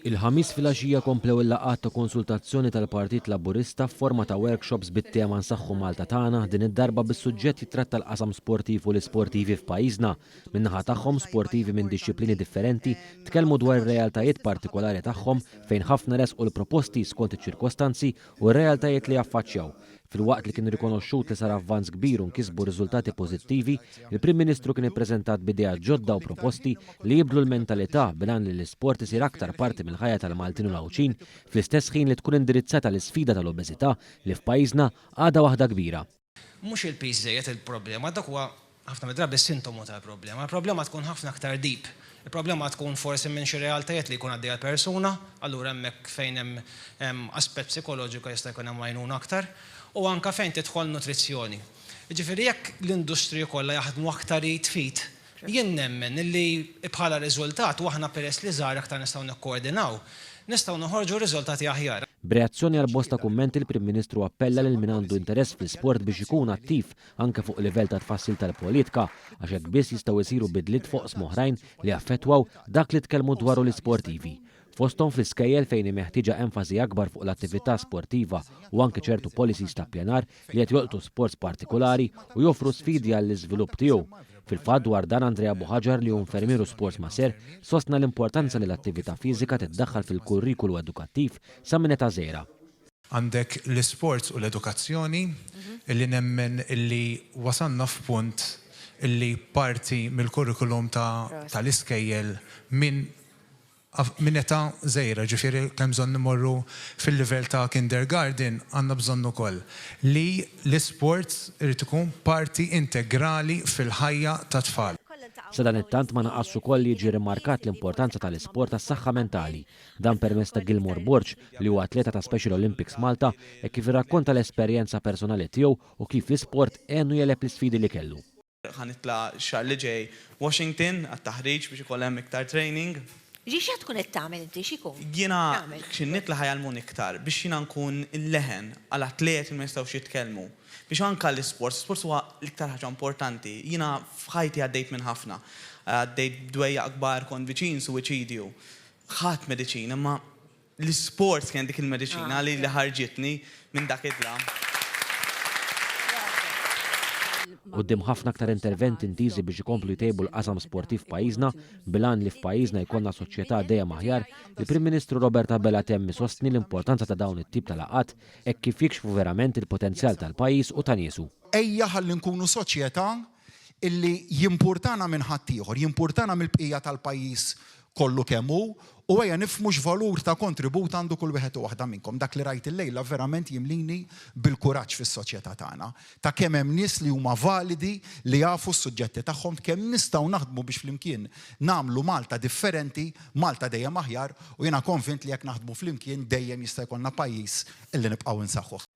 Il-ħamis filgħaxija komplew il-laqgħat ta' konsultazzjoni tal-Partit Laburista f'forma ta' workshops bit-tema Nsaħħu Malta tagħna, din id-darba bis-suġġett jitratta l-qasam sportiv u l-isportivi f'pajjiżna. Min-naħa tagħhom sportivi minn dixxilpini differenti tkellmu dwar ir-realtajiet partikolari tagħhom fejn ħafna resqu l-proposti skont iċ-ċirkostanzi u r-realtajiet li jaffaċċjaw. Fil-waqt li kien rikonoxxut li sar avvanz kbir u nkisbu riżultati pożittivi, il-Prim Ministru kien ippreżentat b'idea ġodda u proposti li jibdlu l-mentalità bilan li l-isport isir aktar parti mill-ħajja tal-Maltin u l-Awċin, fl-istess ħin li tkun indirizzata l-isfida tal-obeżità li f'pajjiżna għadha waħda kbira. Mhux il-pis żejjed il-problema, dak huwa ħafna drabi s-sintomu tal-problema. Il-problema tkun ħafna aktar deep. Il-problema tkun forsi minn xi realtajiet li jkun għaddejja l-persuna, allura hemmhekk fejn hemm aspett psikoloġiku jista' jkun hemm għajnuna aktar, u anke fejn tidħol nutrizzjoni. Jiġifieri jekk l-industriji kollha jaħdmu aktar jitfit, jien nemmen illi bħala riżultat u aħna peress li żgħar aktar nistgħu nikkoordinaw, nistgħu noħorġu riżultati aħjar. B'reazzjoni għal bosta kummenti il-Prim Ministru appella lil min għandu interess fl-isport biex ikun attiv anke fuq livell ta' tfassil tal-politika għax hekk biss jistgħu jsiru bidliet fuq oħrajn li affettwaw dak li tkellmu dwaru l-isportivi. Fosthom fl-iskejjel fejn meħtieġa enfasi akbar fuq l-attività sportiva u anke ċertu policies ta' pjanar li qed jolqtu sports partikolari u joffru sfidi għall-iżvilupp tiegħu. Fil-fatt dwar dan Andrea Buħaġar li hu infermieru sports maser sostna l-importanza li l-attività fiżika tiddaħħal fil-kurrikulu edukattiv sa minn età żgħira. Għandek l-isports u l-edukazzjoni illi nemmen illi wasanna f'punt illi parti mill-kurrikulum tal-iskejjel minn età żgħira, ġifieri kemm bżonn nimorru fil-livell ta' kindergarten għandna bżonn ukoll li l-isports irid ikun parti integrali fil-ħajja tat-tfal. Sa dan it-tant ma naqasx ukoll jiġi rimarkat l-importanza tal-isport tas-saħħa mentali. Dan permezz ta' Gilmore Borch li huwa atleta ta' Special Olympics Malta e kif irrakkonta l-esperjenza personali tiegħu u kif l-isport għenu jeleb l-isfidi li kellu. Ħanitla' xahar li ġej Washington għat-taħriġ biex ikoll hemm iktar training. Ġiexi tkun qed tagħmel inti x'ikun? Jiena xi nitla' ħajalmun iktar biex jiena nkun il-leħen għal atlet li ma jistgħux jitkellmu. Biex anke l-isport huwa l-iktar ħaġa importanti. Jiena f'ħajti għaddejt minn ħafna. Għaddejt dwejja akbar kont viċin suwiċidju. Ħadd mediċina, imma l-isport kien dik il-mediċina li ħarġitni minn dak id-dlam. Quddiem ħafna aktar interventi intiżi biex ikomplu jtejbu l-qasam sportiv f'pajjiżna, bilan li f'pajjiżna jkollna soċjetà dejjem aħjar, il-Prim Ministru Robert Abela temmi sostni l-importanza ta' dawn it-tip ta' laqgħat hekk kif jikxfu verament il-potenzjal tal-pajjiż u ta' niesu. Ejja ħalli nkunu soċjetà illi jimpurtana minn ħadd ieħor, jimpurtana mill-bqija tal-pajjiż kollu kemm hu u ejja nifhmu x'valur ta' kontribut għandu kull wieħed u waħda minnkom. Dak li rajt illejla verament jimlini bil-kuraġġ fis-soċjetà tagħna. Ta' kemm hemm nies li huma validi li jafu s-suġġetti tagħhom kemm nistgħu naħdmu biex flimkien nagħmlu Malta differenti, Malta dejjem aħjar u jiena konvint li jekk naħdmu flimkien dejjem jista' jkollna pajjiż illi nibqgħu nsaħħuh.